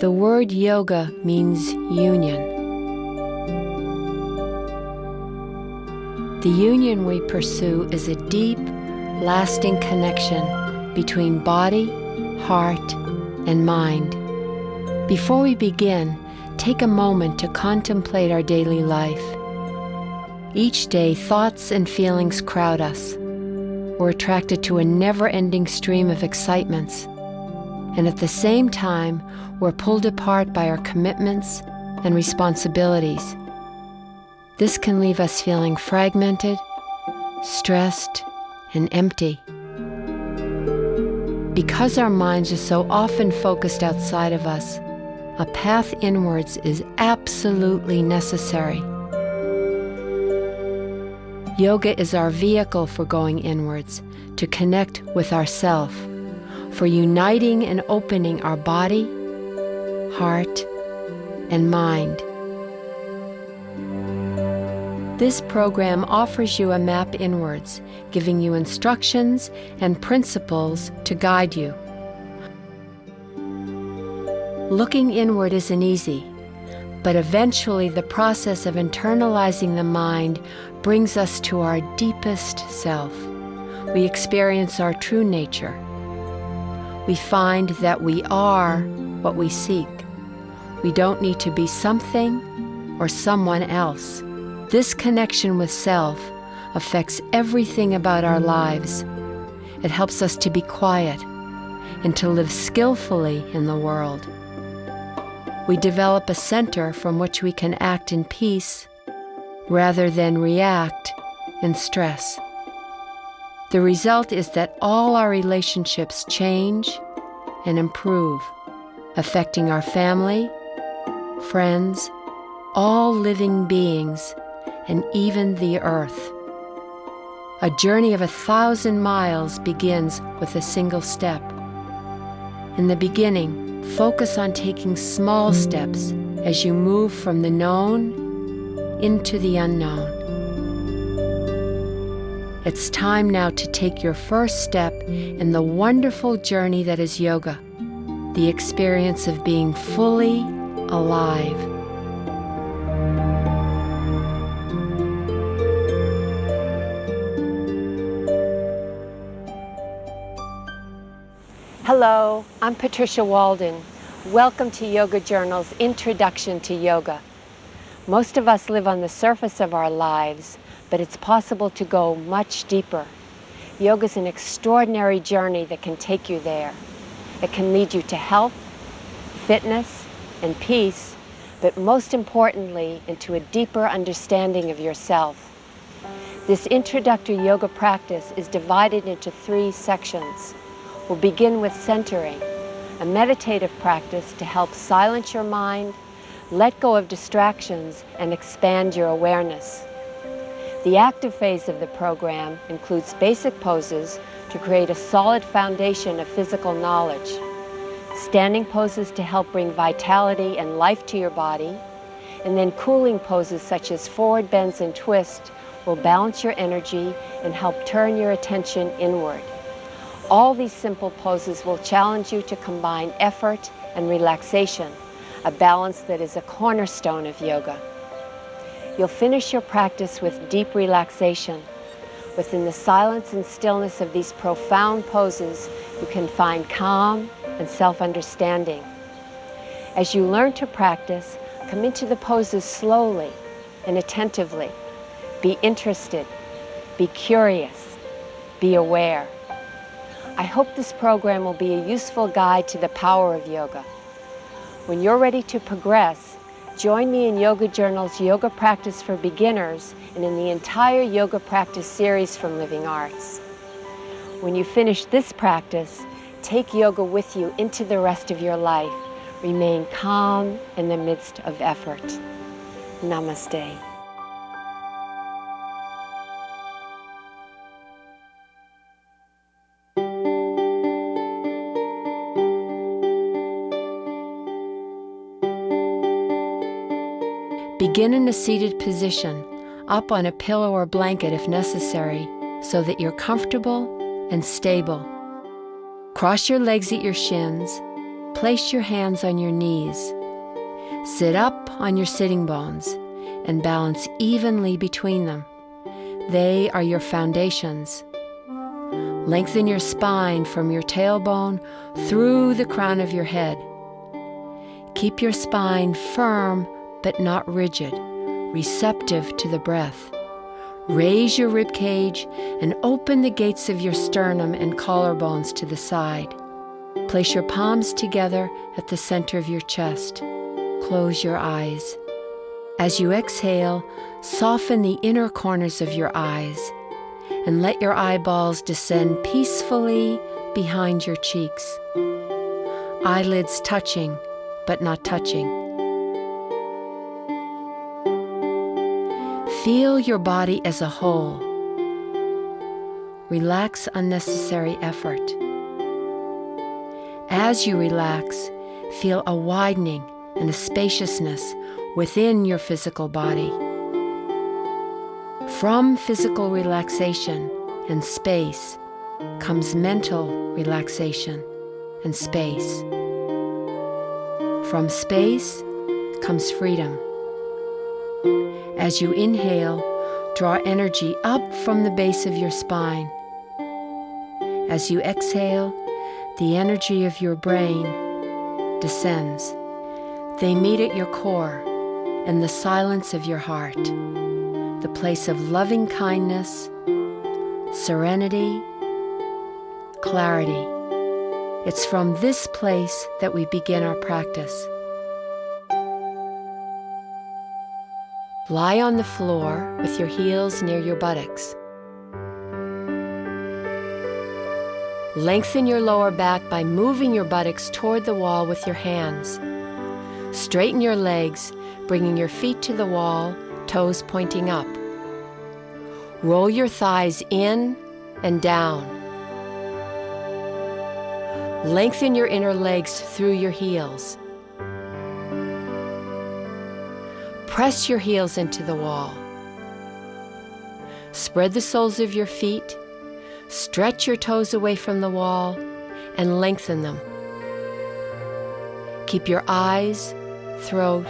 The word yoga means union. The union we pursue is a deep, lasting connection between body, heart, and mind. Before we begin, take a moment to contemplate our daily life. Each day, thoughts and feelings crowd us. We're attracted to a never-ending stream of excitements. And at the same time, we're pulled apart by our commitments and responsibilities. This can leave us feeling fragmented, stressed, and empty. Because our minds are so often focused outside of us, a path inwards is absolutely necessary. Yoga is our vehicle for going inwards, to connect with ourself, for uniting and opening our body, heart, and mind. This program offers you a map inwards, giving you instructions and principles to guide you. Looking inward isn't easy, but eventually the process of internalizing the mind brings us to our deepest self. We experience our true nature. We find that we are what we seek. We don't need to be something or someone else. This connection with self affects everything about our lives. It helps us to be quiet and to live skillfully in the world. We develop a center from which we can act in peace rather than react in stress. The result is that all our relationships change and improve, affecting our family, friends, all living beings, and even the earth. A journey of 1,000 miles begins with a single step. In the beginning, focus on taking small steps as you move from the known into the unknown. It's time now to take your first step in the wonderful journey that is yoga, the experience of being fully alive. Hello, I'm Patricia Walden. Welcome to Yoga Journal's Introduction to Yoga. Most of us live on the surface of our lives, but it's possible to go much deeper. Yoga is an extraordinary journey that can take you there. It can lead you to health, fitness, and peace, but most importantly, into a deeper understanding of yourself. This introductory yoga practice is divided into 3 sections. We'll begin with centering, a meditative practice to help silence your mind, let go of distractions, and expand your awareness. The active phase of the program includes basic poses to create a solid foundation of physical knowledge, standing poses to help bring vitality and life to your body, and then cooling poses such as forward bends and twists will balance your energy and help turn your attention inward. All these simple poses will challenge you to combine effort and relaxation, a balance that is a cornerstone of yoga. You'll finish your practice with deep relaxation. Within the silence and stillness of these profound poses, you can find calm and self-understanding. As you learn to practice, come into the poses slowly and attentively. Be interested, be curious, be aware. I hope this program will be a useful guide to the power of yoga. When you're ready to progress, join me in Yoga Journal's Yoga Practice for Beginners and in the entire yoga practice series from Living Arts. When you finish this practice, take yoga with you into the rest of your life. Remain calm in the midst of effort. Namaste. Begin in a seated position, up on a pillow or blanket if necessary, so that you're comfortable and stable. Cross your legs at your shins, place your hands on your knees. Sit up on your sitting bones and balance evenly between them. They are your foundations. Lengthen your spine from your tailbone through the crown of your head. Keep your spine firm but not rigid, receptive to the breath. Raise your rib cage and open the gates of your sternum and collarbones to the side. Place your palms together at the center of your chest. Close your eyes. As you exhale, soften the inner corners of your eyes and let your eyeballs descend peacefully behind your cheeks. Eyelids touching, but not touching. Feel your body as a whole. Relax unnecessary effort. As you relax, feel a widening and a spaciousness within your physical body. From physical relaxation and space comes mental relaxation and space. From space comes freedom. As you inhale, draw energy up from the base of your spine. As you exhale, the energy of your brain descends. They meet at your core in the silence of your heart, the place of loving kindness, serenity, clarity. It's from this place that we begin our practice. Lie on the floor with your heels near your buttocks. Lengthen your lower back by moving your buttocks toward the wall with your hands. Straighten your legs, bringing your feet to the wall, toes pointing up. Roll your thighs in and down. Lengthen your inner legs through your heels. Press your heels into the wall. Spread the soles of your feet, stretch your toes away from the wall, and lengthen them. Keep your eyes, throat,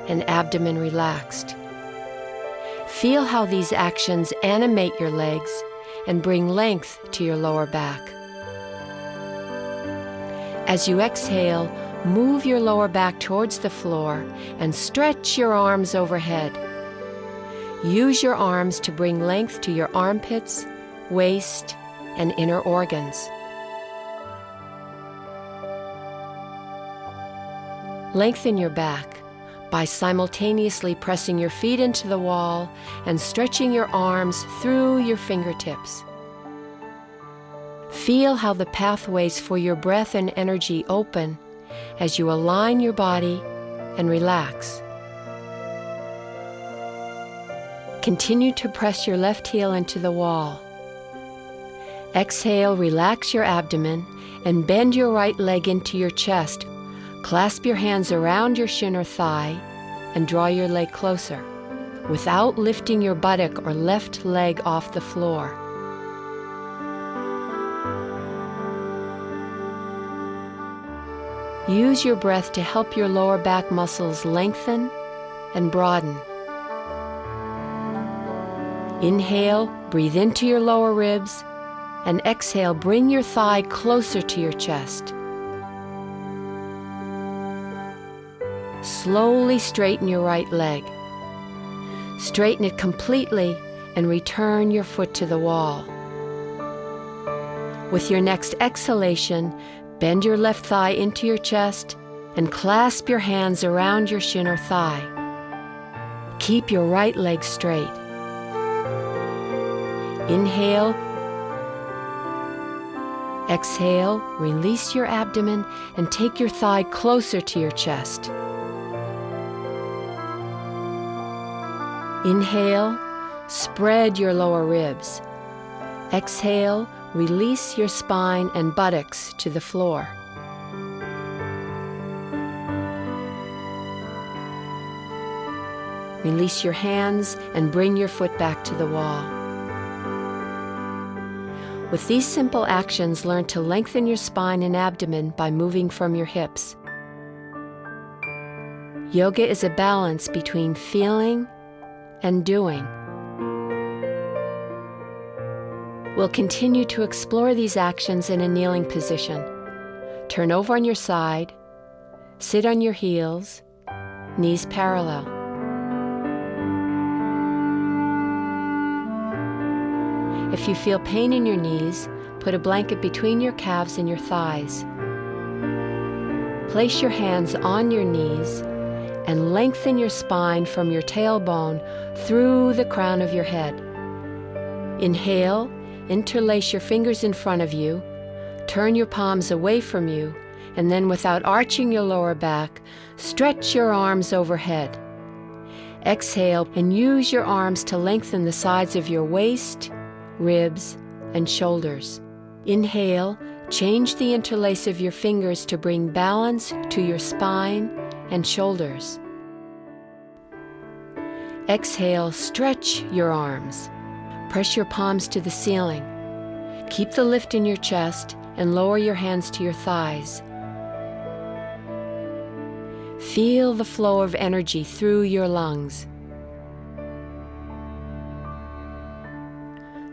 and abdomen relaxed. Feel how these actions animate your legs and bring length to your lower back. As you exhale, move your lower back towards the floor and stretch your arms overhead. Use your arms to bring length to your armpits, waist, and inner organs. Lengthen your back by simultaneously pressing your feet into the wall and stretching your arms through your fingertips. Feel how the pathways for your breath and energy open as you align your body and relax. Continue to press your left heel into the wall. Exhale, relax your abdomen and bend your right leg into your chest. Clasp your hands around your shin or thigh and draw your leg closer without lifting your buttock or left leg off the floor. Use your breath to help your lower back muscles lengthen and broaden. Inhale, breathe into your lower ribs, and exhale, bring your thigh closer to your chest. Slowly straighten your right leg. Straighten it completely and return your foot to the wall. With your next exhalation, bend your left thigh into your chest and clasp your hands around your shin or thigh. Keep your right leg straight. Inhale. Exhale, release your abdomen and take your thigh closer to your chest. Inhale, spread your lower ribs. Exhale, release your spine and buttocks to the floor. Release your hands and bring your foot back to the wall. With these simple actions, learn to lengthen your spine and abdomen by moving from your hips. Yoga is a balance between feeling and doing. We'll continue to explore these actions in a kneeling position. Turn over on your side, sit on your heels, knees parallel. If you feel pain in your knees, put a blanket between your calves and your thighs. Place your hands on your knees and lengthen your spine from your tailbone through the crown of your head. Inhale, interlace your fingers in front of you, turn your palms away from you, and then without arching your lower back, stretch your arms overhead. Exhale and use your arms to lengthen the sides of your waist, ribs, and shoulders. Inhale, change the interlace of your fingers to bring balance to your spine and shoulders. Exhale, stretch your arms. Press your palms to the ceiling. Keep the lift in your chest and lower your hands to your thighs. Feel the flow of energy through your lungs.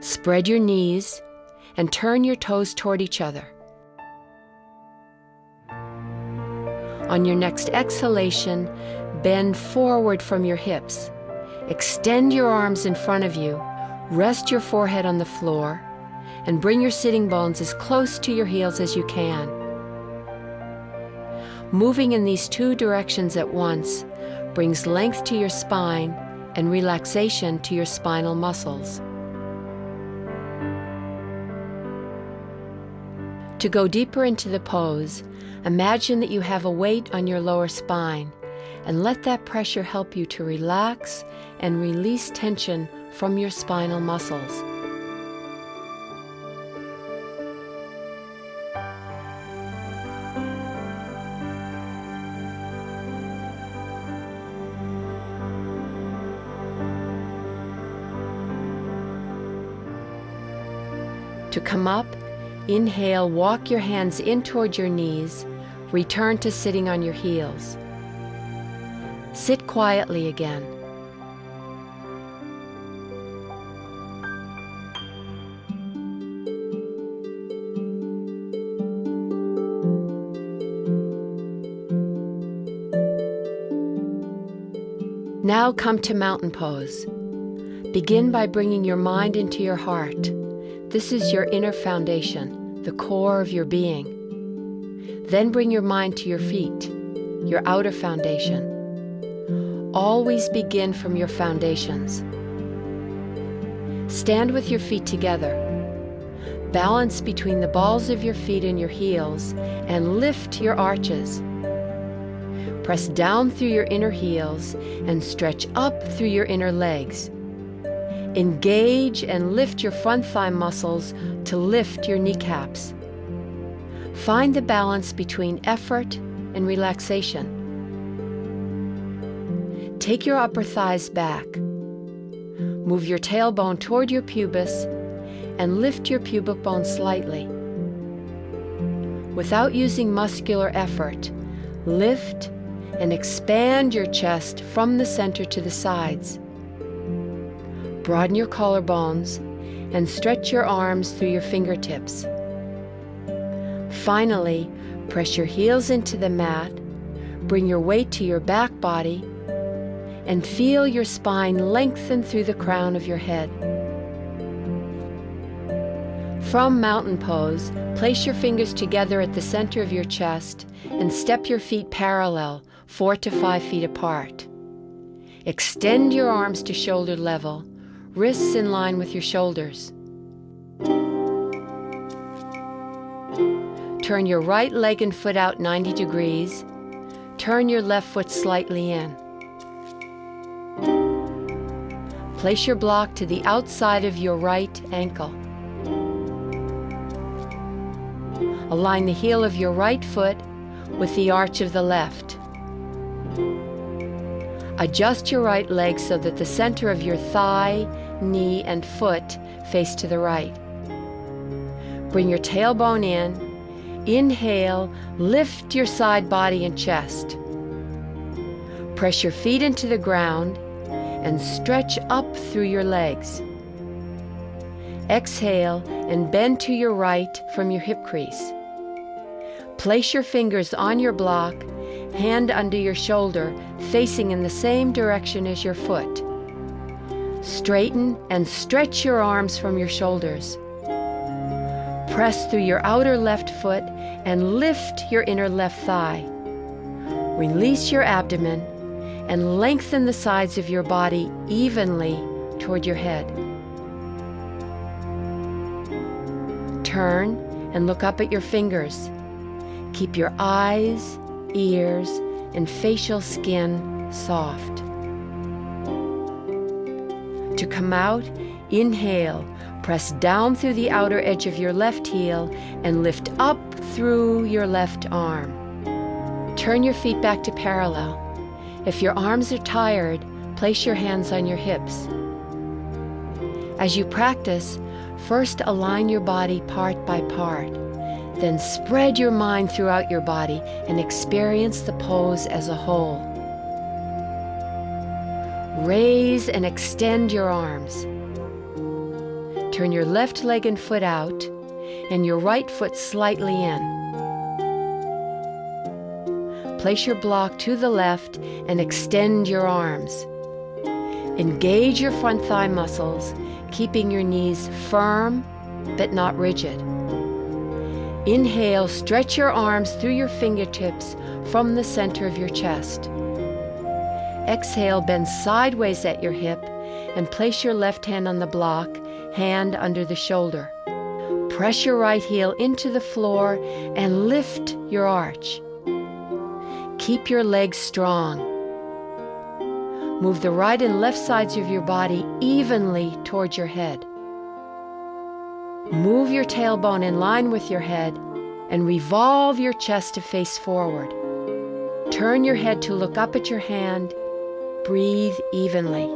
Spread your knees and turn your toes toward each other. On your next exhalation, bend forward from your hips. Extend your arms in front of you, rest your forehead on the floor, and bring your sitting bones as close to your heels as you can. Moving in these two directions at once brings length to your spine and relaxation to your spinal muscles. To go deeper into the pose, imagine that you have a weight on your lower spine, and let that pressure help you to relax and release tension from your spinal muscles. To come up, inhale, walk your hands in toward your knees, return to sitting on your heels. Sit quietly again. Now come to mountain pose. Begin by bringing your mind into your heart. This is your inner foundation, the core of your being. Then bring your mind to your feet, your outer foundation. Always begin from your foundations. Stand with your feet together. Balance between the balls of your feet and your heels and lift your arches. Press down through your inner heels and stretch up through your inner legs. Engage and lift your front thigh muscles to lift your kneecaps. Find the balance between effort and relaxation. Take your upper thighs back. Move your tailbone toward your pubis and lift your pubic bone slightly. Without using muscular effort, lift and expand your chest from the center to the sides. Broaden your collarbones and stretch your arms through your fingertips. Finally, press your heels into the mat, bring your weight to your back body, and feel your spine lengthen through the crown of your head. From mountain pose, place your fingers together at the center of your chest and step your feet parallel, 4 to 5 feet apart. Extend your arms to shoulder level, wrists in line with your shoulders. Turn your right leg and foot out 90 degrees. Turn your left foot slightly in. Place your block to the outside of your right ankle. Align the heel of your right foot with the arch of the left. Adjust your right leg so that the center of your thigh, knee, and foot face to the right. Bring your tailbone in. Inhale, lift your side body and chest. Press your feet into the ground and stretch up through your legs. Exhale and bend to your right from your hip crease. Place your fingers on your block, hand under your shoulder, facing in the same direction as your foot. Straighten and stretch your arms from your shoulders. Press through your outer left foot and lift your inner left thigh. Release your abdomen and lengthen the sides of your body evenly toward your head. Turn and look up at your fingers. Keep your eyes, ears, and facial skin soft. To come out, inhale, press down through the outer edge of your left heel and lift up through your left arm. Turn your feet back to parallel. If your arms are tired, place your hands on your hips. As you practice, first align your body part by part. Then spread your mind throughout your body and experience the pose as a whole. Raise and extend your arms. Turn your left leg and foot out and your right foot slightly in. Place your block to the left and extend your arms. Engage your front thigh muscles, keeping your knees firm but not rigid. Inhale, stretch your arms through your fingertips from the center of your chest. Exhale, bend sideways at your hip and place your left hand on the block, hand under the shoulder. Press your right heel into the floor and lift your arch. Keep your legs strong. Move the right and left sides of your body evenly towards your head. Move your tailbone in line with your head and revolve your chest to face forward. Turn your head to look up at your hand. Breathe evenly.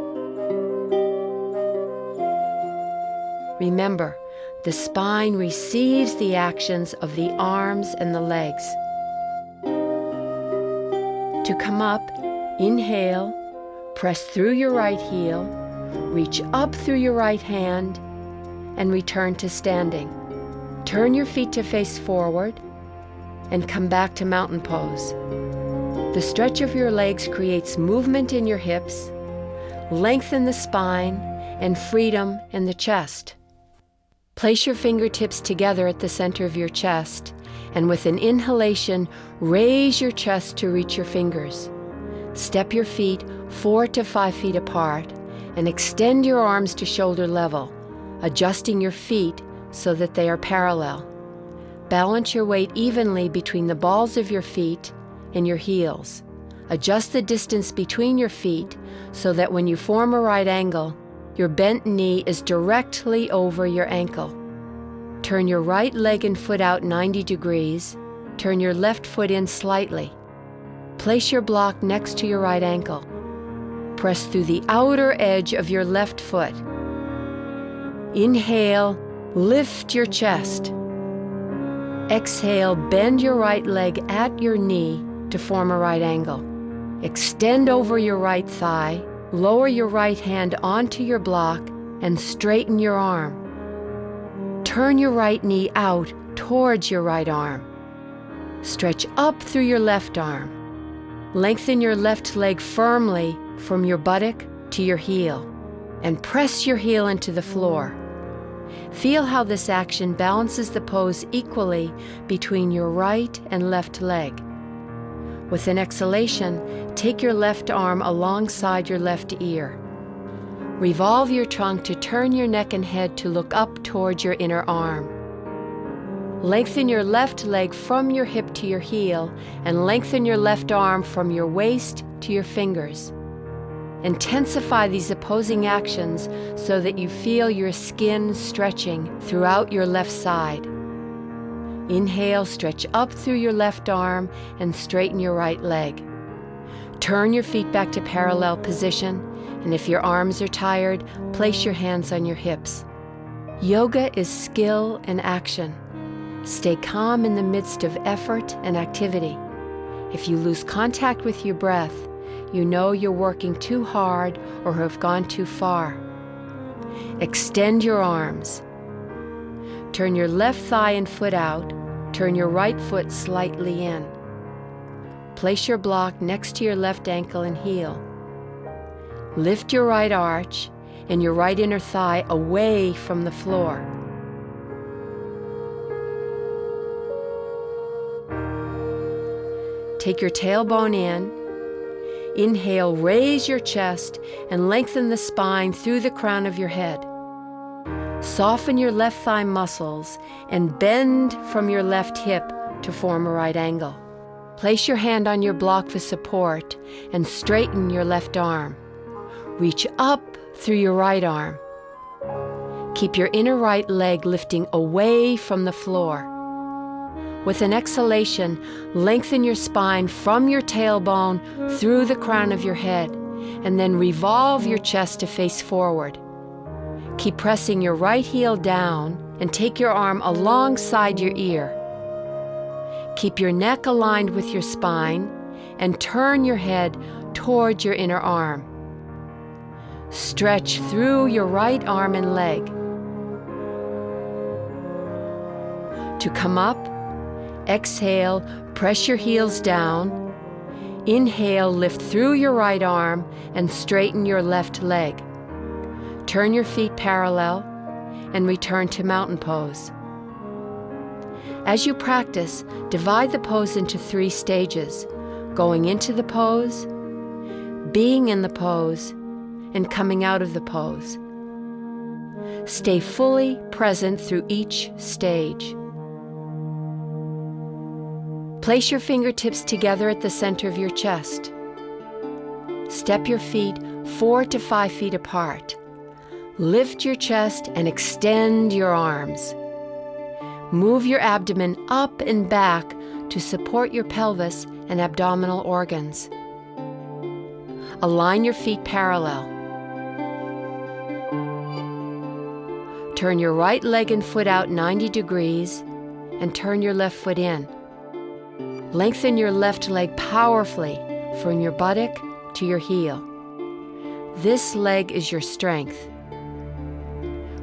Remember, the spine receives the actions of the arms and the legs. To come up, inhale, press through your right heel, reach up through your right hand, and return to standing. Turn your feet to face forward and come back to mountain pose. The stretch of your legs creates movement in your hips, lengthen the spine, and freedom in the chest. Place your fingertips together at the center of your chest, and with an inhalation, raise your chest to reach your fingers. Step your feet 4 to 5 feet apart and extend your arms to shoulder level, adjusting your feet so that they are parallel. Balance your weight evenly between the balls of your feet and your heels. Adjust the distance between your feet so that when you form a right angle, your bent knee is directly over your ankle. Turn your right leg and foot out 90 degrees. Turn your left foot in slightly. Place your block next to your right ankle. Press through the outer edge of your left foot. Inhale, lift your chest. Exhale, bend your right leg at your knee to form a right angle. Extend over your right thigh, lower your right hand onto your block, and straighten your arm. Turn your right knee out towards your right arm. Stretch up through your left arm. Lengthen your left leg firmly from your buttock to your heel, and press your heel into the floor. Feel how this action balances the pose equally between your right and left leg. With an exhalation, take your left arm alongside your left ear. Revolve your trunk to turn your neck and head to look up towards your inner arm. Lengthen your left leg from your hip to your heel and lengthen your left arm from your waist to your fingers. Intensify these opposing actions so that you feel your skin stretching throughout your left side. Inhale, stretch up through your left arm and straighten your right leg. Turn your feet back to parallel position, and if your arms are tired, place your hands on your hips. Yoga is skill and action. Stay calm in the midst of effort and activity. If you lose contact with your breath, you know you're working too hard or have gone too far. Extend your arms. Turn your left thigh and foot out. Turn your right foot slightly in. Place your block next to your left ankle and heel. Lift your right arch and your right inner thigh away from the floor. Take your tailbone in. Inhale, raise your chest and lengthen the spine through the crown of your head. Soften your left thigh muscles and bend from your left hip to form a right angle. Place your hand on your block for support and straighten your left arm. Reach up through your right arm. Keep your inner right leg lifting away from the floor. With an exhalation, lengthen your spine from your tailbone through the crown of your head, and then revolve your chest to face forward. Keep pressing your right heel down and take your arm alongside your ear. Keep your neck aligned with your spine and turn your head toward your inner arm. Stretch through your right arm and leg. To come up, exhale, press your heels down. Inhale, lift through your right arm and straighten your left leg. Turn your feet parallel and return to mountain pose. As you practice, divide the pose into 3 stages: going into the pose, being in the pose, and coming out of the pose. Stay fully present through each stage. Place your fingertips together at the center of your chest. Step your feet 4 to 5 feet apart. Lift your chest and extend your arms. Move your abdomen up and back to support your pelvis and abdominal organs. Align your feet parallel. Turn your right leg and foot out 90 degrees and turn your left foot in. Lengthen your left leg powerfully from your buttock to your heel. This leg is your strength.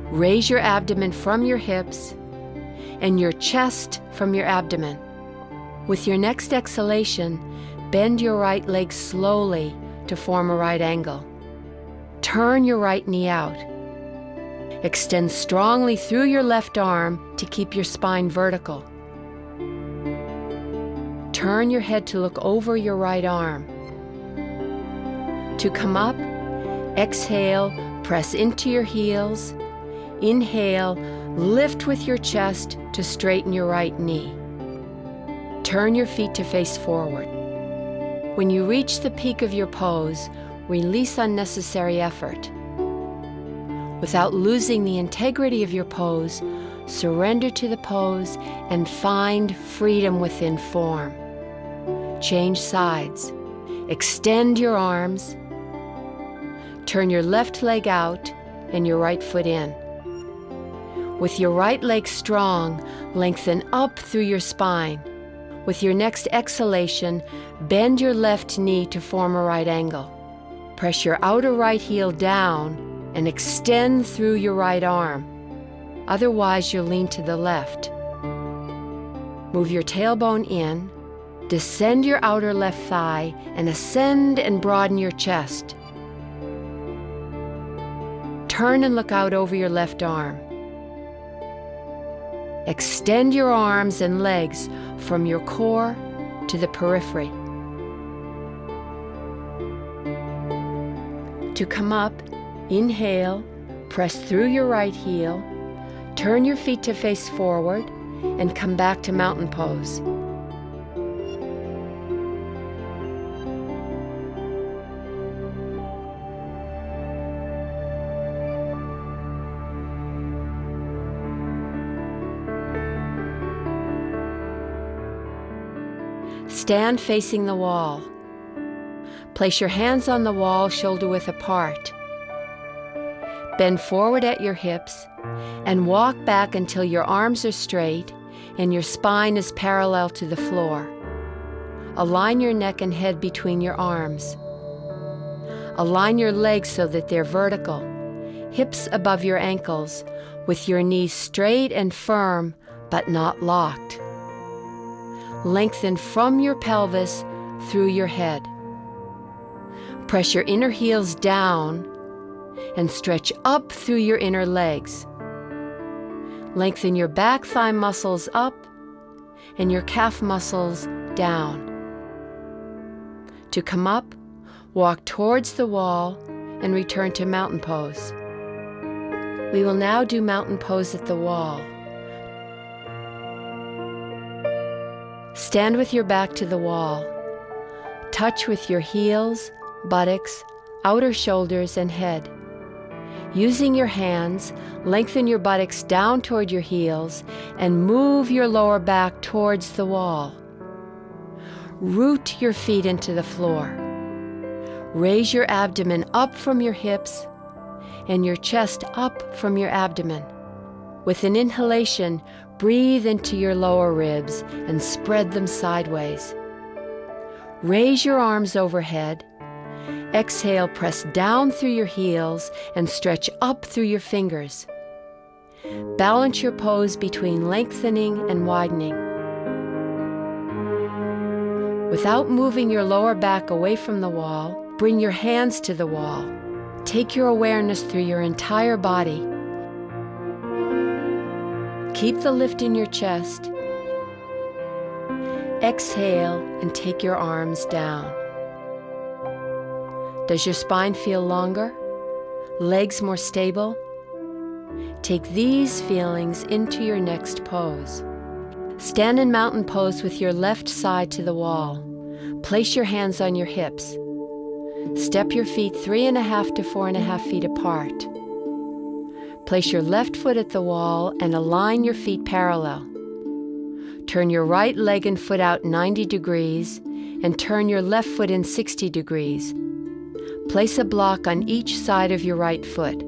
Raise your abdomen from your hips and your chest from your abdomen. With your next exhalation, bend your right leg slowly to form a right angle. Turn your right knee out. Extend strongly through your left arm to keep your spine vertical. Turn your head to look over your right arm. To come up, exhale, press into your heels. Inhale, lift with your chest to straighten your right knee. Turn your feet to face forward. When you reach the peak of your pose, release unnecessary effort. Without losing the integrity of your pose, surrender to the pose and find freedom within form. Change sides. Extend your arms. Turn your left leg out and your right foot in. With your right leg strong, lengthen up through your spine. With your next exhalation, bend your left knee to form a right angle. Press your outer right heel down and extend through your right arm. Otherwise, you'll lean to the left. Move your tailbone in. Descend your outer left thigh and ascend and broaden your chest. Turn and look out over your left arm. Extend your arms and legs from your core to the periphery. To come up, inhale, press through your right heel, turn your feet to face forward, and come back to mountain pose. Stand facing the wall. Place your hands on the wall, shoulder-width apart. Bend forward at your hips and walk back until your arms are straight and your spine is parallel to the floor. Align your neck and head between your arms. Align your legs so that they're vertical, hips above your ankles, with your knees straight and firm, but not locked. Lengthen from your pelvis through your head. Press your inner heels down and stretch up through your inner legs. Lengthen your back thigh muscles up and your calf muscles down. To come up, walk towards the wall and return to mountain pose. We will now do mountain pose at the wall. Stand with your back to the wall. Touch with your heels, buttocks, outer shoulders, and head. Using your hands, lengthen your buttocks down toward your heels and move your lower back towards the wall. Root your feet into the floor. Raise your abdomen up from your hips and your chest up from your abdomen. With an inhalation, breathe into your lower ribs and spread them sideways. Raise your arms overhead. Exhale, press down through your heels and stretch up through your fingers. Balance your pose between lengthening and widening. Without moving your lower back away from the wall, bring your hands to the wall. Take your awareness through your entire body. Keep the lift in your chest. Exhale and take your arms down. Does your spine feel longer? Legs more stable? Take these feelings into your next pose. Stand in mountain pose with your left side to the wall. Place your hands on your hips. Step your feet 3.5 to 4.5 feet apart. Place your left foot at the wall and align your feet parallel. Turn your right leg and foot out 90 degrees and turn your left foot in 60 degrees. Place a block on each side of your right foot.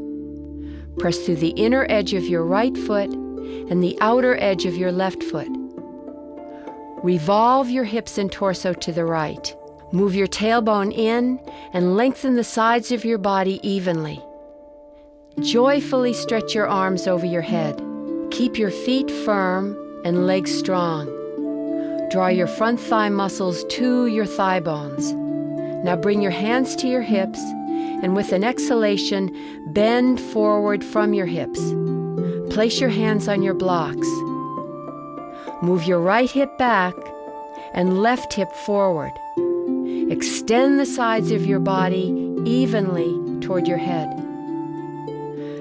Press through the inner edge of your right foot and the outer edge of your left foot. Revolve your hips and torso to the right. Move your tailbone in and lengthen the sides of your body evenly. Joyfully stretch your arms over your head. Keep your feet firm and legs strong. Draw your front thigh muscles to your thigh bones. Now bring your hands to your hips and with an exhalation, bend forward from your hips. Place your hands on your blocks. Move your right hip back and left hip forward. Extend the sides of your body evenly toward your head.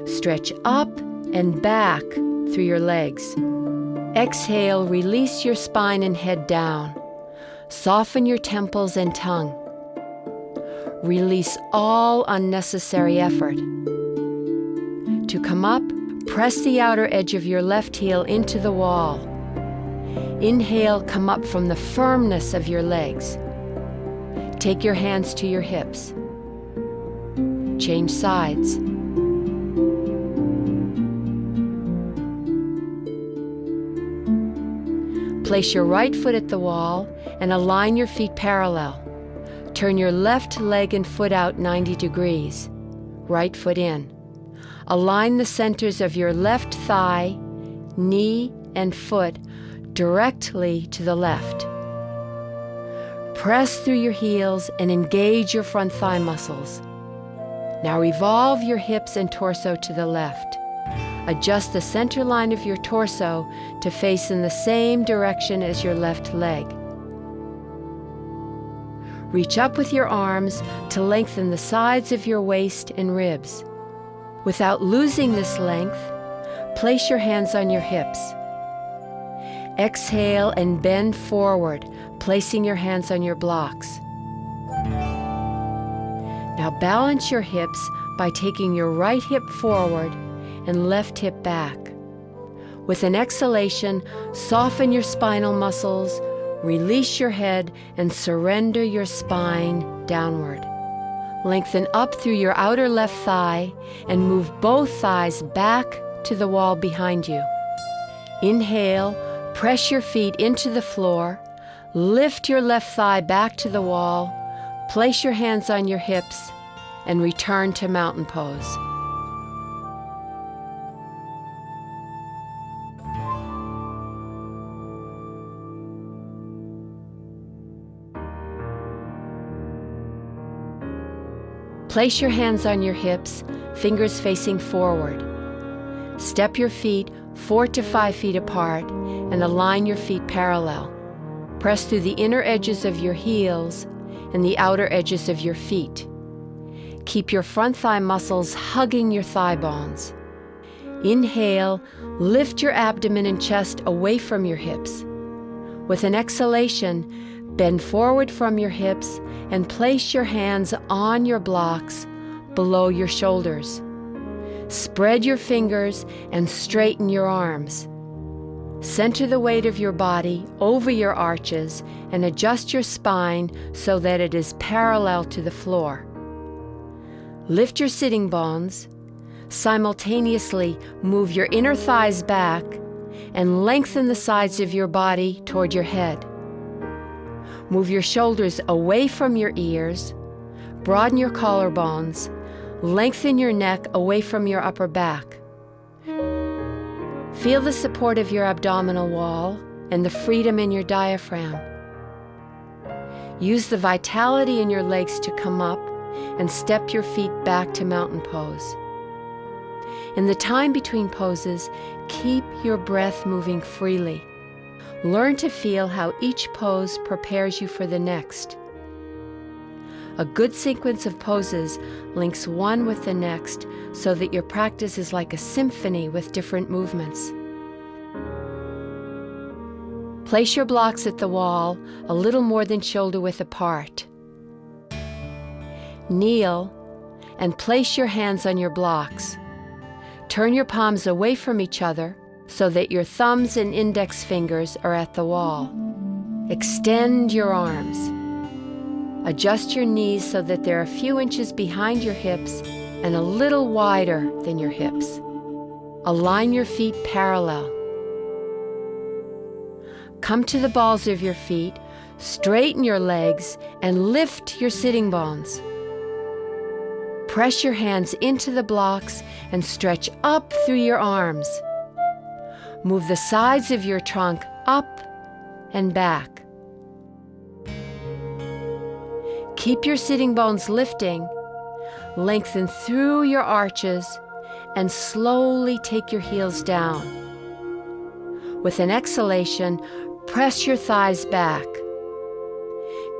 Stretch up and back through your legs. Exhale, release your spine and head down. Soften your temples and tongue. Release all unnecessary effort. To come up, press the outer edge of your left heel into the wall. Inhale, come up from the firmness of your legs. Take your hands to your hips. Change sides. Place your right foot at the wall and align your feet parallel. Turn your left leg and foot out 90 degrees. Right foot in. Align the centers of your left thigh, knee, and foot directly to the left. Press through your heels and engage your front thigh muscles. Now revolve your hips and torso to the left. Adjust the center line of your torso to face in the same direction as your left leg. Reach up with your arms to lengthen the sides of your waist and ribs. Without losing this length, place your hands on your hips. Exhale and bend forward, placing your hands on your blocks. Now balance your hips by taking your right hip forward and left hip back. With an exhalation, soften your spinal muscles, release your head, and surrender your spine downward. Lengthen up through your outer left thigh and move both thighs back to the wall behind you. Inhale, Press your feet into the floor, lift your left thigh back to the wall, place your hands on your hips, and return to mountain pose. Place your hands on your hips, fingers facing forward. Step your feet 4 to 5 feet apart and align your feet parallel. Press through the inner edges of your heels and the outer edges of your feet. Keep your front thigh muscles hugging your thigh bones. Inhale, lift your abdomen and chest away from your hips. With an exhalation, bend forward from your hips and place your hands on your blocks below your shoulders. Spread your fingers and straighten your arms. Center the weight of your body over your arches and adjust your spine so that it is parallel to the floor. Lift your sitting bones. Simultaneously move your inner thighs back and lengthen the sides of your body toward your head. Move your shoulders away from your ears, broaden your collarbones, lengthen your neck away from your upper back. Feel the support of your abdominal wall and the freedom in your diaphragm. Use the vitality in your legs to come up and step your feet back to mountain pose. In the time between poses, keep your breath moving freely. Learn to feel how each pose prepares you for the next. A good sequence of poses links one with the next so that your practice is like a symphony with different movements. Place your blocks at the wall a little more than shoulder width apart. Kneel and place your hands on your blocks. Turn your palms away from each other so that your thumbs and index fingers are at the wall. Extend your arms. Adjust your knees so that they're a few inches behind your hips and a little wider than your hips. Align your feet parallel. Come to the balls of your feet, straighten your legs, and lift your sitting bones. Press your hands into the blocks and stretch up through your arms. Move the sides of your trunk up and back. Keep your sitting bones lifting. Lengthen through your arches and slowly take your heels down. With an exhalation, press your thighs back.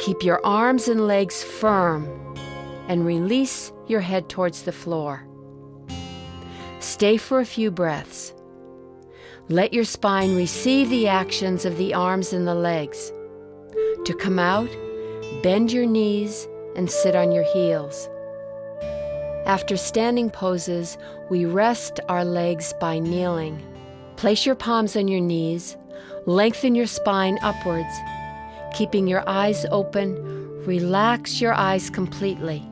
Keep your arms and legs firm and release your head towards the floor. Stay for a few breaths. Let your spine receive the actions of the arms and the legs. To come out, bend your knees and sit on your heels. After standing poses, we rest our legs by kneeling. Place your palms on your knees, lengthen your spine upwards. Keeping your eyes open, relax your eyes completely.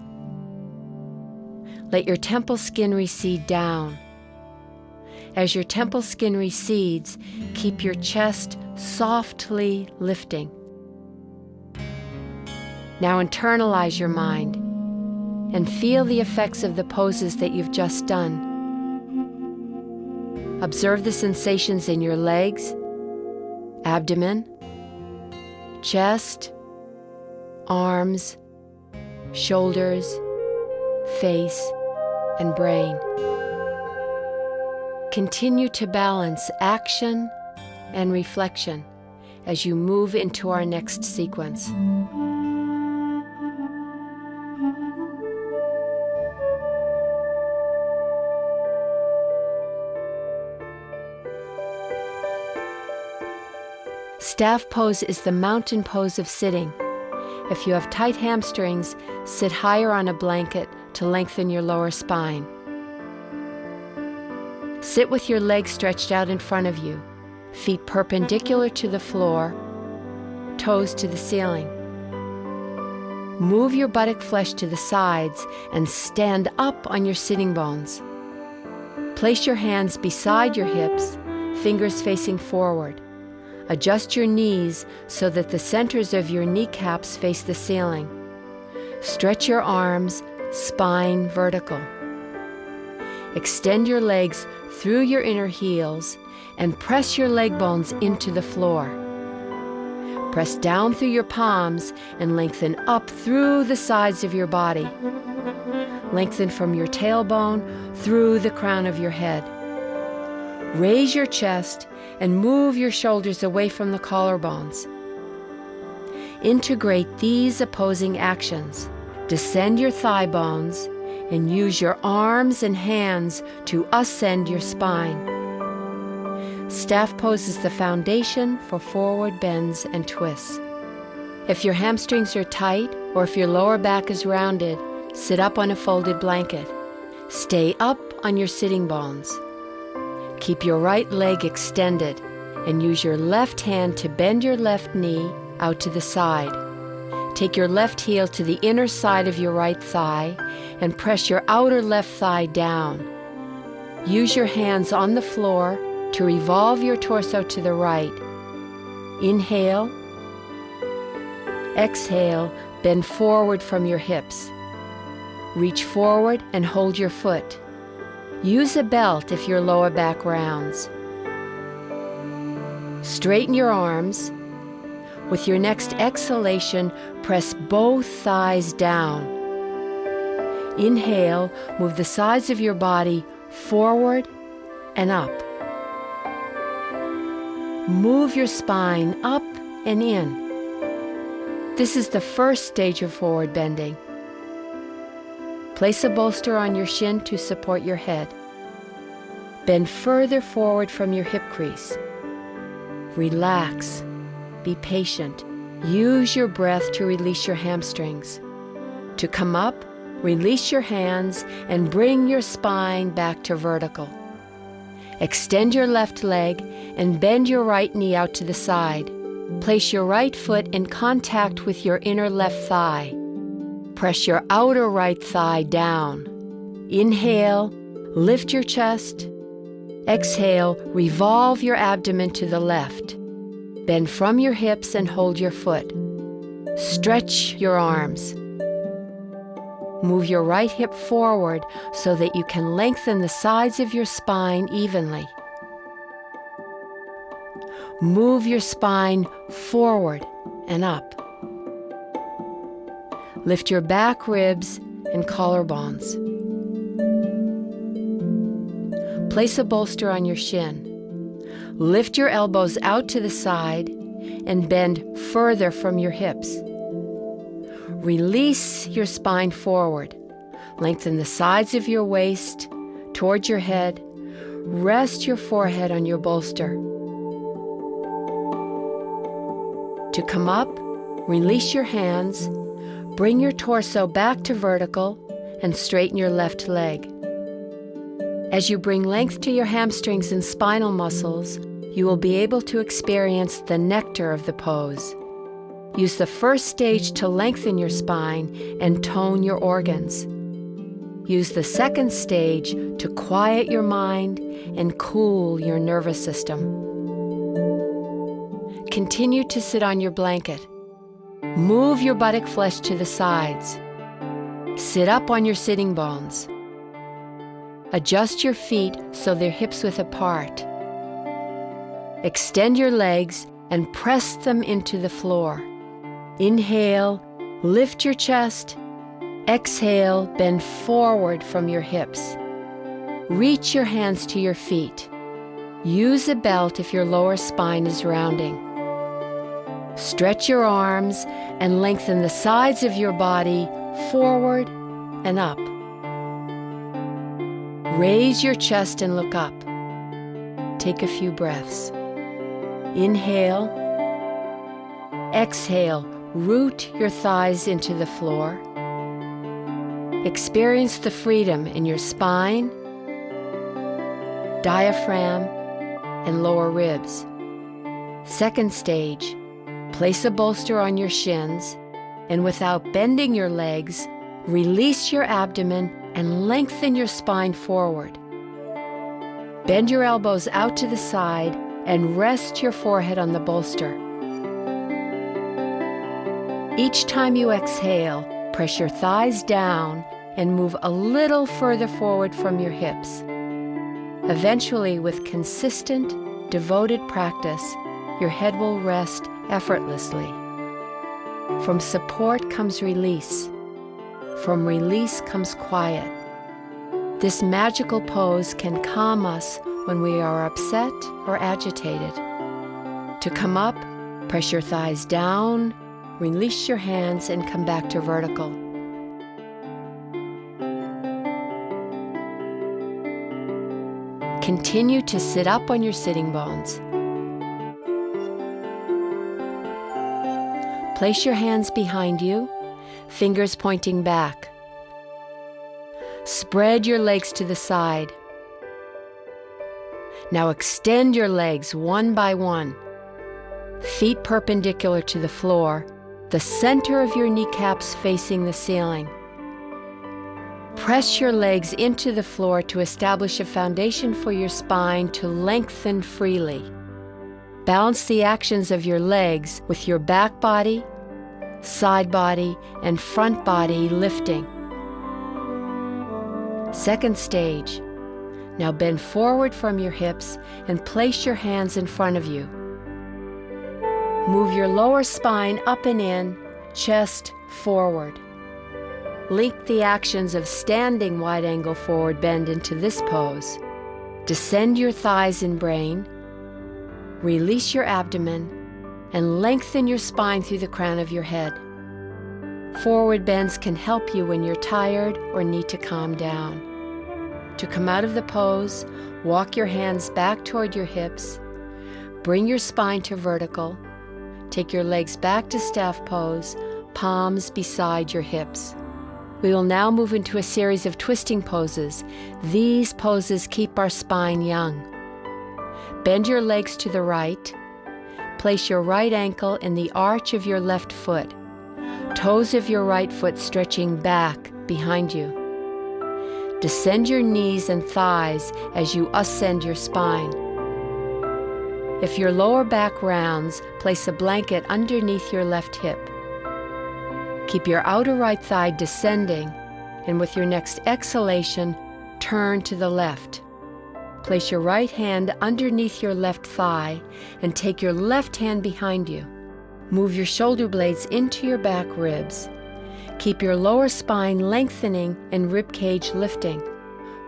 Let your temple skin recede down. As your temple skin recedes, keep your chest softly lifting. Now internalize your mind and feel the effects of the poses that you've just done. Observe the sensations in your legs, abdomen, chest, arms, shoulders, face, and brain. Continue to balance action and reflection as you move into our next sequence. Staff pose is the mountain pose of sitting. If you have tight hamstrings, sit higher on a blanket to lengthen your lower spine. Sit with your legs stretched out in front of you, feet perpendicular to the floor, toes to the ceiling. Move your buttock flesh to the sides and stand up on your sitting bones. Place your hands beside your hips, fingers facing forward. Adjust your knees so that the centers of your kneecaps face the ceiling. Stretch your arms, spine vertical. Extend your legs through your inner heels and press your leg bones into the floor. Press down through your palms and lengthen up through the sides of your body. Lengthen from your tailbone through the crown of your head. Raise your chest and move your shoulders away from the collarbones. Integrate these opposing actions. Descend your thigh bones and use your arms and hands to ascend your spine. Staff pose is the foundation for forward bends and twists. If your hamstrings are tight or if your lower back is rounded, sit up on a folded blanket. Stay up on your sitting bones. Keep your right leg extended and use your left hand to bend your left knee out to the side. Take your left heel to the inner side of your right thigh and press your outer left thigh down. Use your hands on the floor to revolve your torso to the right. Inhale. Exhale, bend forward from your hips. Reach forward and hold your foot. Use a belt if your lower back rounds. Straighten your arms. With your next exhalation, press both thighs down. Inhale, move the sides of your body forward and up. Move your spine up and in. This is the first stage of forward bending. Place a bolster on your shin to support your head. Bend further forward from your hip crease. Relax. Be patient. Use your breath to release your hamstrings. To come up, release your hands and bring your spine back to vertical. Extend your left leg and bend your right knee out to the side. Place your right foot in contact with your inner left thigh. Press your outer right thigh down. Inhale, lift your chest. Exhale, revolve your abdomen to the left. Bend from your hips and hold your foot. Stretch your arms. Move your right hip forward so that you can lengthen the sides of your spine evenly. Move your spine forward and up. Lift your back ribs and collarbones. Place a bolster on your shin. Lift your elbows out to the side and bend further from your hips. Release your spine forward. Lengthen the sides of your waist towards your head. Rest your forehead on your bolster. To come up, release your hands. Bring your torso back to vertical and straighten your left leg. As you bring length to your hamstrings and spinal muscles, you will be able to experience the nectar of the pose. Use the first stage to lengthen your spine and tone your organs. Use the second stage to quiet your mind and cool your nervous system. Continue to sit on your blanket. Move your buttock flesh to the sides. Sit up on your sitting bones. Adjust your feet so they're hips-width apart. Extend your legs and press them into the floor. Inhale, lift your chest. Exhale, bend forward from your hips. Reach your hands to your feet. Use a belt if your lower spine is rounding. Stretch your arms and lengthen the sides of your body forward and up. Raise your chest and look up. Take a few breaths. Inhale. Exhale, root your thighs into the floor. Experience the freedom in your spine, diaphragm, and lower ribs. Second stage, place a bolster on your shins, and without bending your legs, release your abdomen and lengthen your spine forward. Bend your elbows out to the side and rest your forehead on the bolster. Each time you exhale, press your thighs down and move a little further forward from your hips. Eventually, with consistent, devoted practice, your head will rest effortlessly. From support comes release. From release comes quiet. This magical pose can calm us when we are upset or agitated. To come up, press your thighs down, release your hands, and come back to vertical. Continue to sit up on your sitting bones. Place your hands behind you, fingers pointing back. Spread your legs to the side. Now extend your legs one by one. Feet perpendicular to the floor, the center of your kneecaps facing the ceiling. Press your legs into the floor to establish a foundation for your spine to lengthen freely. Balance the actions of your legs with your back body, side body, and front body lifting. Second stage. Now bend forward from your hips and place your hands in front of you. Move your lower spine up and in, chest forward. Link the actions of standing wide-angle forward bend into this pose. Descend your thighs and brain. Release your abdomen and lengthen your spine through the crown of your head. Forward bends can help you when you're tired or need to calm down. To come out of the pose, walk your hands back toward your hips. Bring your spine to vertical. Take your legs back to staff pose, palms beside your hips. We will now move into a series of twisting poses. These poses keep our spine young. Bend your legs to the right. Place your right ankle in the arch of your left foot. Toes of your right foot stretching back behind you. Descend your knees and thighs as you ascend your spine. If your lower back rounds, place a blanket underneath your left hip. Keep your outer right thigh descending, and with your next exhalation, turn to the left. Place your right hand underneath your left thigh and take your left hand behind you. Move your shoulder blades into your back ribs. Keep your lower spine lengthening and rib cage lifting.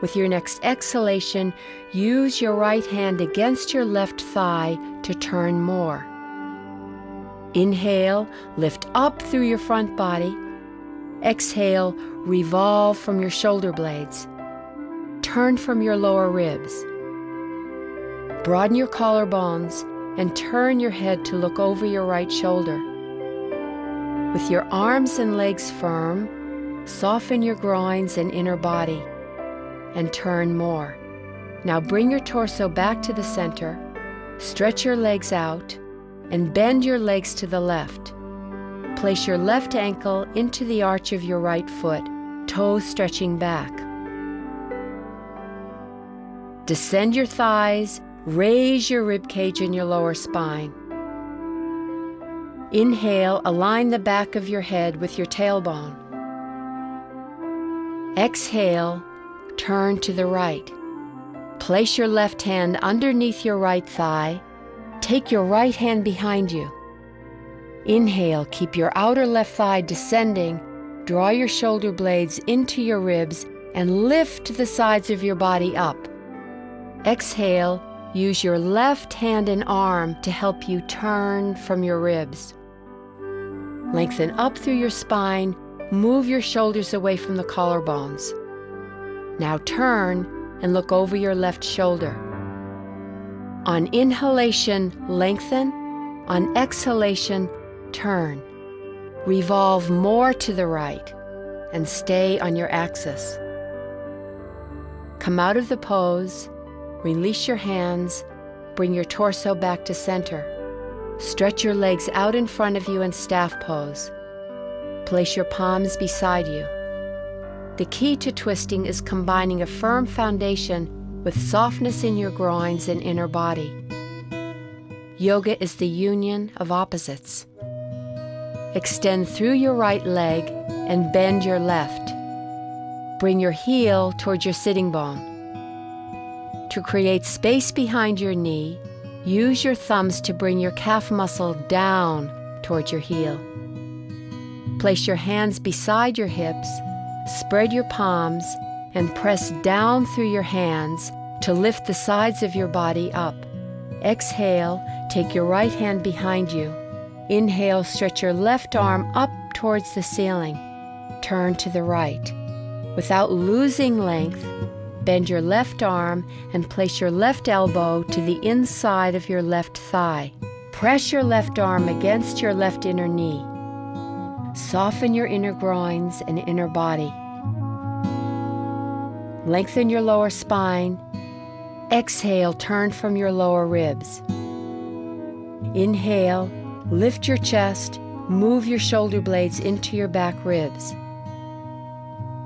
With your next exhalation, use your right hand against your left thigh to turn more. Inhale, lift up through your front body. Exhale, revolve from your shoulder blades. Turn from your lower ribs. Broaden your collarbones and turn your head to look over your right shoulder. With your arms and legs firm, soften your groins and inner body, and turn more. Now bring your torso back to the center, stretch your legs out, and bend your legs to the left. Place your left ankle into the arch of your right foot, toes stretching back. Descend your thighs, raise your rib cage and your lower spine. Inhale, align the back of your head with your tailbone. Exhale, turn to the right. Place your left hand underneath your right thigh. Take your right hand behind you. Inhale, keep your outer left thigh descending. Draw your shoulder blades into your ribs and lift the sides of your body up. Exhale, use your left hand and arm to help you turn from your ribs. Lengthen up through your spine, move your shoulders away from the collarbones. Now turn and look over your left shoulder. On inhalation, lengthen. On exhalation, turn. Revolve more to the right and stay on your axis. Come out of the pose, release your hands, bring your torso back to center. Stretch your legs out in front of you in staff pose. Place your palms beside you. The key to twisting is combining a firm foundation with softness in your groins and inner body. Yoga is the union of opposites. Extend through your right leg and bend your left. Bring your heel towards your sitting bone. To create space behind your knee, use your thumbs to bring your calf muscle down towards your heel. Place your hands beside your hips, spread your palms, and press down through your hands to lift the sides of your body up. Exhale, take your right hand behind you. Inhale, stretch your left arm up towards the ceiling. Turn to the right. Without losing length, bend your left arm and place your left elbow to the inside of your left thigh. Press your left arm against your left inner knee. Soften your inner groins and inner body. Lengthen your lower spine. Exhale, turn from your lower ribs. Inhale, lift your chest, move your shoulder blades into your back ribs.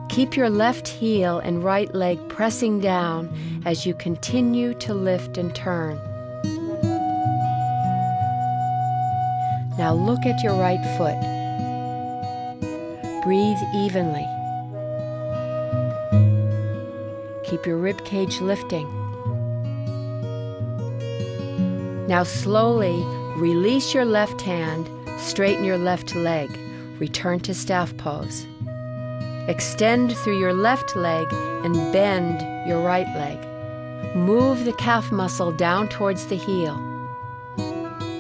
Keep your left heel and right leg pressing down as you continue to lift and turn. Now look at your right foot. Breathe evenly. Keep your rib cage lifting. Now slowly release your left hand, straighten your left leg, return to staff pose. Extend through your left leg and bend your right leg. Move the calf muscle down towards the heel.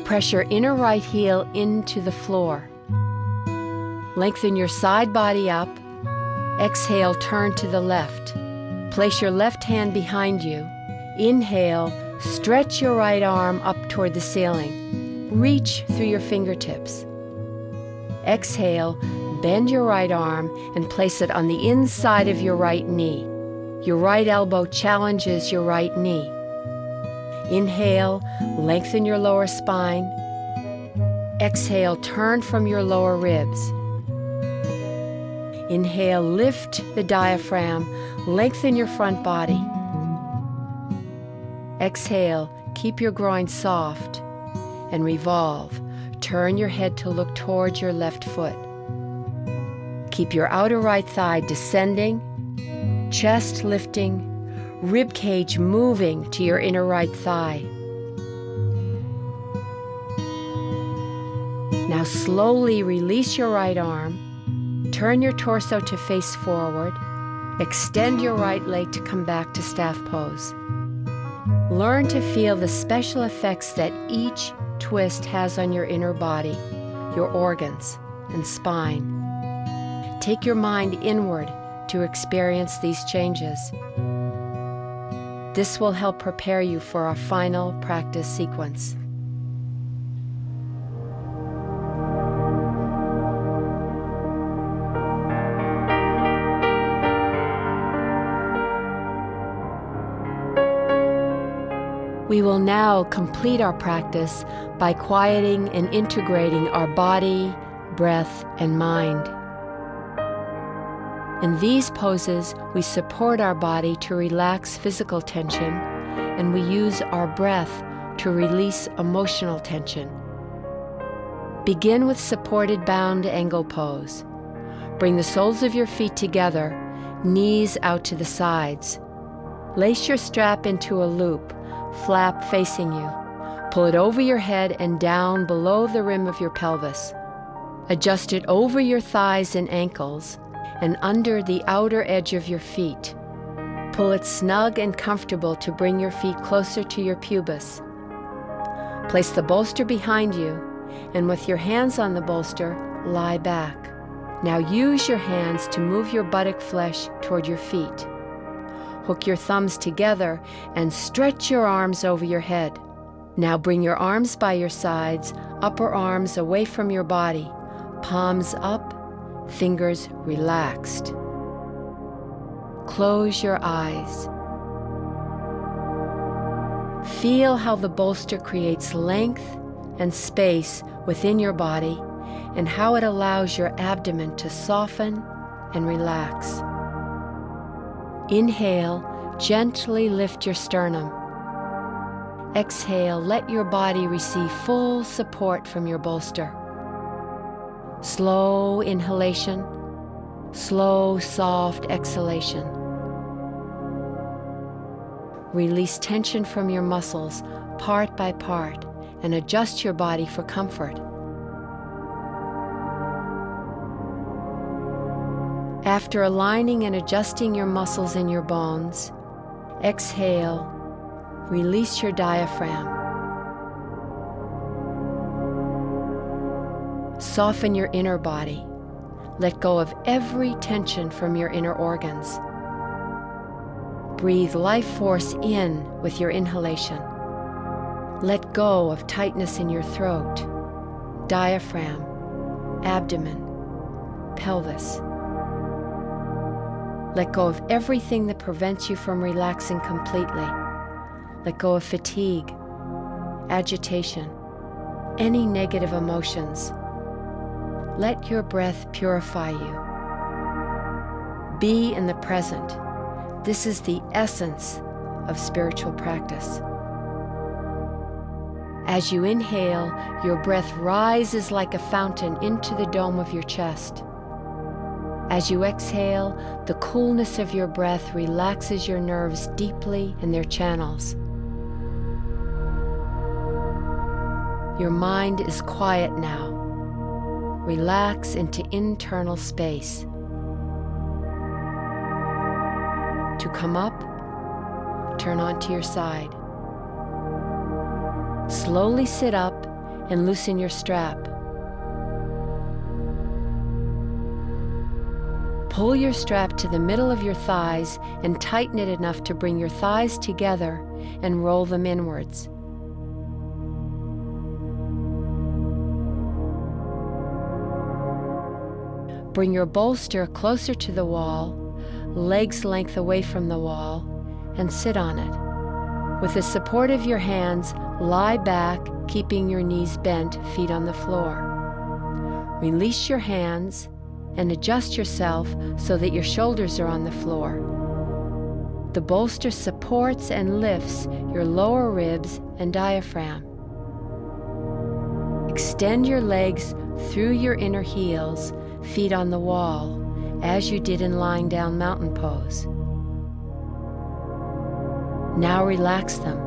Press your inner right heel into the floor. Lengthen your side body up. Exhale, turn to the left. Place your left hand behind you. Inhale, stretch your right arm up toward the ceiling. Reach through your fingertips. Exhale, bend your right arm and place it on the inside of your right knee. Your right elbow challenges your right knee. Inhale, lengthen your lower spine. Exhale, turn from your lower ribs. Inhale, lift the diaphragm, lengthen your front body. Exhale, keep your groin soft and revolve. Turn your head to look towards your left foot. Keep your outer right thigh descending, chest lifting, rib cage moving to your inner right thigh. Now slowly release your right arm. Turn your torso to face forward. Extend your right leg to come back to staff pose. Learn to feel the special effects that each twist has on your inner body, your organs, and spine. Take your mind inward to experience these changes. This will help prepare you for our final practice sequence. We will now complete our practice by quieting and integrating our body, breath, and mind. In these poses, we support our body to relax physical tension, and we use our breath to release emotional tension. Begin with supported bound angle pose. Bring the soles of your feet together, knees out to the sides. Lace your strap into a loop, flap facing you. Pull it over your head and down below the rim of your pelvis. Adjust it over your thighs and ankles and under the outer edge of your feet. Pull it snug and comfortable to bring your feet closer to your pubis. Place the bolster behind you, and with your hands on the bolster, lie back. Now use your hands to move your buttock flesh toward your feet. Hook your thumbs together and stretch your arms over your head. Now bring your arms by your sides, upper arms away from your body, palms up, fingers relaxed. Close your eyes. Feel how the bolster creates length and space within your body and how it allows your abdomen to soften and relax. Inhale, gently lift your sternum. Exhale, let your body receive full support from your bolster. Slow inhalation, slow, soft exhalation. Release tension from your muscles part by part and adjust your body for comfort. After aligning and adjusting your muscles and your bones, exhale, release your diaphragm. Soften your inner body. Let go of every tension from your inner organs. Breathe life force in with your inhalation. Let go of tightness in your throat, diaphragm, abdomen, pelvis. Let go of everything that prevents you from relaxing completely. Let go of fatigue, agitation, any negative emotions. Let your breath purify you. Be in the present. This is the essence of spiritual practice. As you inhale, your breath rises like a fountain into the dome of your chest. As you exhale, the coolness of your breath relaxes your nerves deeply in their channels. Your mind is quiet now. Relax into internal space. To come up, turn onto your side. Slowly sit up and loosen your strap. Pull your strap to the middle of your thighs and tighten it enough to bring your thighs together and roll them inwards. Bring your bolster closer to the wall, legs length away from the wall, and sit on it. With the support of your hands, lie back, keeping your knees bent, feet on the floor. Release your hands and adjust yourself so that your shoulders are on the floor. The bolster supports and lifts your lower ribs and diaphragm. Extend your legs through your inner heels, feet on the wall, as you did in lying down mountain pose. Now relax them.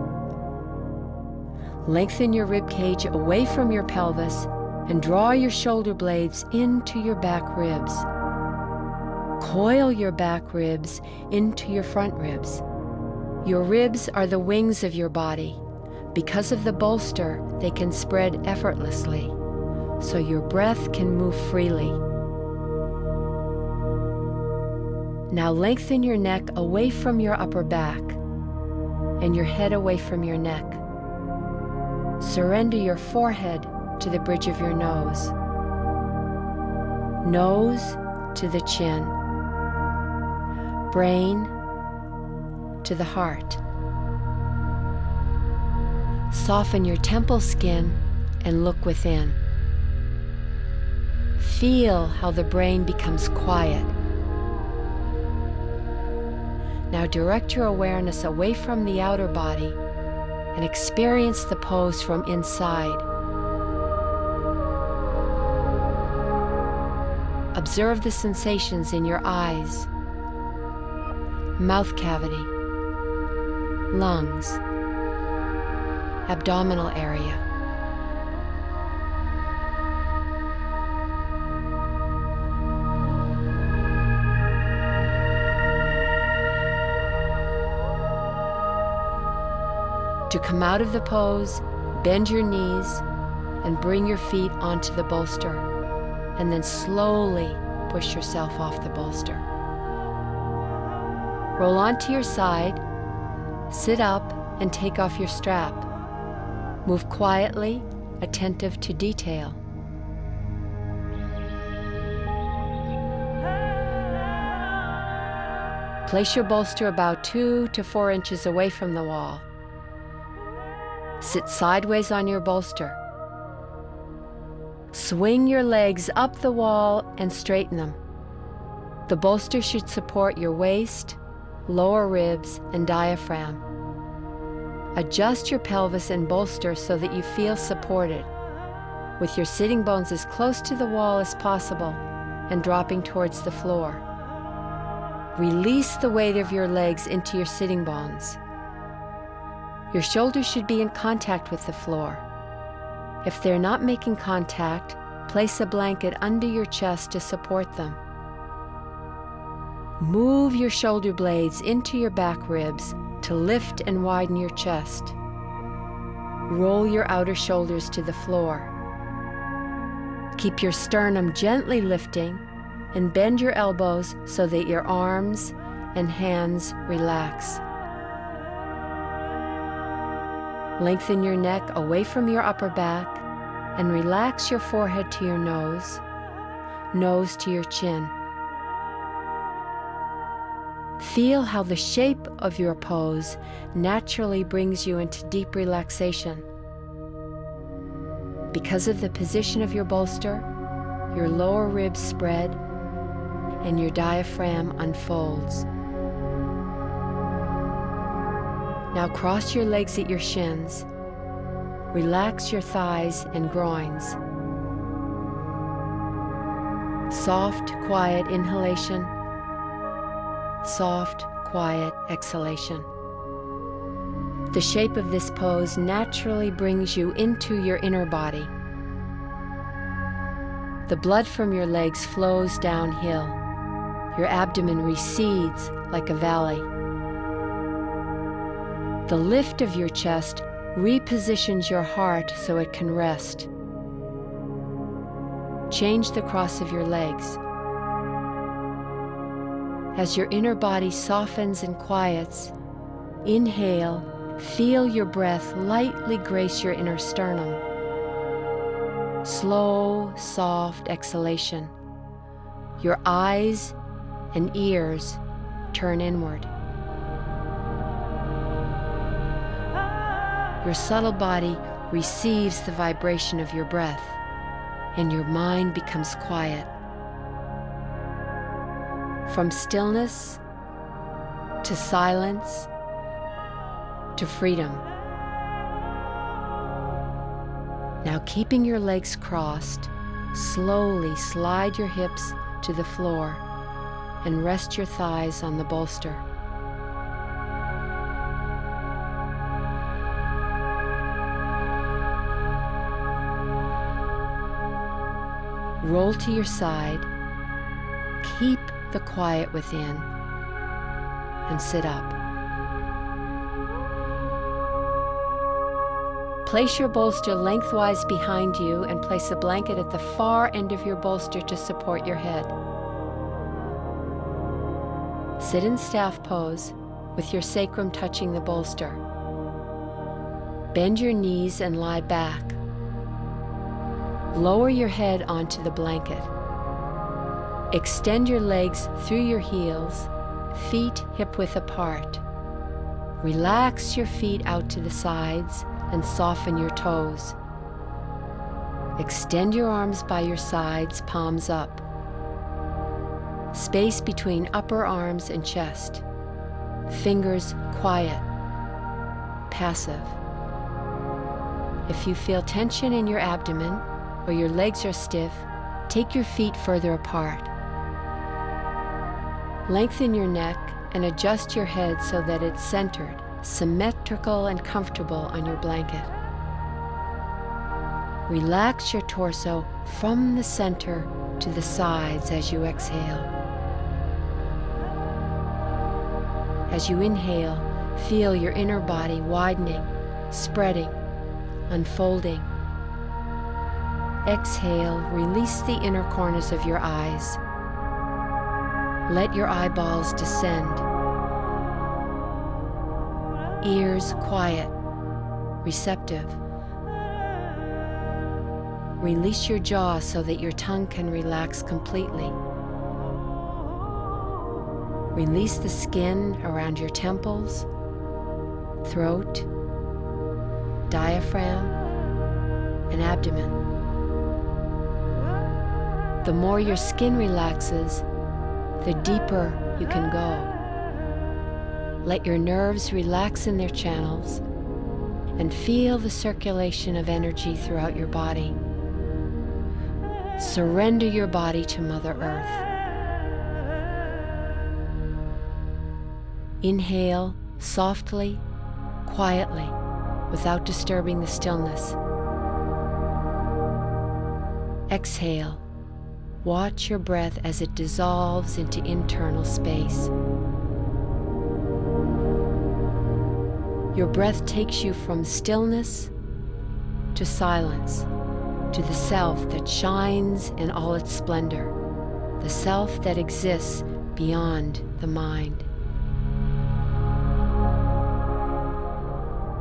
Lengthen your rib cage away from your pelvis and draw your shoulder blades into your back ribs. Coil your back ribs into your front ribs. Your ribs are the wings of your body. Because of the bolster, they can spread effortlessly, so your breath can move freely. Now lengthen your neck away from your upper back and your head away from your neck. Surrender your forehead to the bridge of your nose. Nose to the chin. Brain to the heart. Soften your temple skin and look within. Feel how the brain becomes quiet. Now direct your awareness away from the outer body and experience the pose from inside. Observe the sensations in your eyes, mouth cavity, lungs, abdominal area. To come out of the pose, bend your knees and bring your feet onto the bolster, and then slowly push yourself off the bolster. Roll onto your side, sit up, and take off your strap. Move quietly, attentive to detail. Place your bolster about 2 to 4 inches away from the wall. Sit sideways on your bolster. Swing your legs up the wall and straighten them. The bolster should support your waist, lower ribs, and diaphragm. Adjust your pelvis and bolster so that you feel supported, with your sitting bones as close to the wall as possible and dropping towards the floor. Release the weight of your legs into your sitting bones. Your shoulders should be in contact with the floor. If they're not making contact, place a blanket under your chest to support them. Move your shoulder blades into your back ribs to lift and widen your chest. Roll your outer shoulders to the floor. Keep your sternum gently lifting and bend your elbows so that your arms and hands relax. Lengthen your neck away from your upper back and relax your forehead to your nose, nose to your chin. Feel how the shape of your pose naturally brings you into deep relaxation. Because of the position of your bolster, your lower ribs spread and your diaphragm unfolds. Now cross your legs at your shins. Relax your thighs and groins. Soft, quiet inhalation. Soft, quiet exhalation. The shape of this pose naturally brings you into your inner body. The blood from your legs flows downhill. Your abdomen recedes like a valley. The lift of your chest repositions your heart so it can rest. Change the cross of your legs. As your inner body softens and quiets, inhale, feel your breath lightly grace your inner sternum. Slow, soft exhalation. Your eyes and ears turn inward. Your subtle body receives the vibration of your breath, and your mind becomes quiet. From stillness to silence to freedom. Now, keeping your legs crossed, slowly slide your hips to the floor and rest your thighs on the bolster. Roll to your side, keep the quiet within, and sit up. Place your bolster lengthwise behind you and place a blanket at the far end of your bolster to support your head. Sit in staff pose with your sacrum touching the bolster. Bend your knees and lie back. Lower your head onto the blanket. Extend your legs through your heels, feet hip-width apart. Relax your feet out to the sides and soften your toes. Extend your arms by your sides, palms up. Space between upper arms and chest. Fingers quiet, passive. If you feel tension in your abdomen or your legs are stiff, take your feet further apart. Lengthen your neck and adjust your head so that it's centered, symmetrical and comfortable on your blanket. Relax your torso from the center to the sides as you exhale. As you inhale, feel your inner body widening, spreading, unfolding. Exhale, release the inner corners of your eyes. Let your eyeballs descend. Ears quiet, receptive. Release your jaw so that your tongue can relax completely. Release the skin around your temples, throat, diaphragm, and abdomen. The more your skin relaxes, the deeper you can go. Let your nerves relax in their channels and feel the circulation of energy throughout your body. Surrender your body to Mother Earth. Inhale softly, quietly, without disturbing the stillness. Exhale. Watch your breath as it dissolves into internal space. Your breath takes you from stillness to silence, to the self that shines in all its splendor, the self that exists beyond the mind.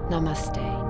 Namaste.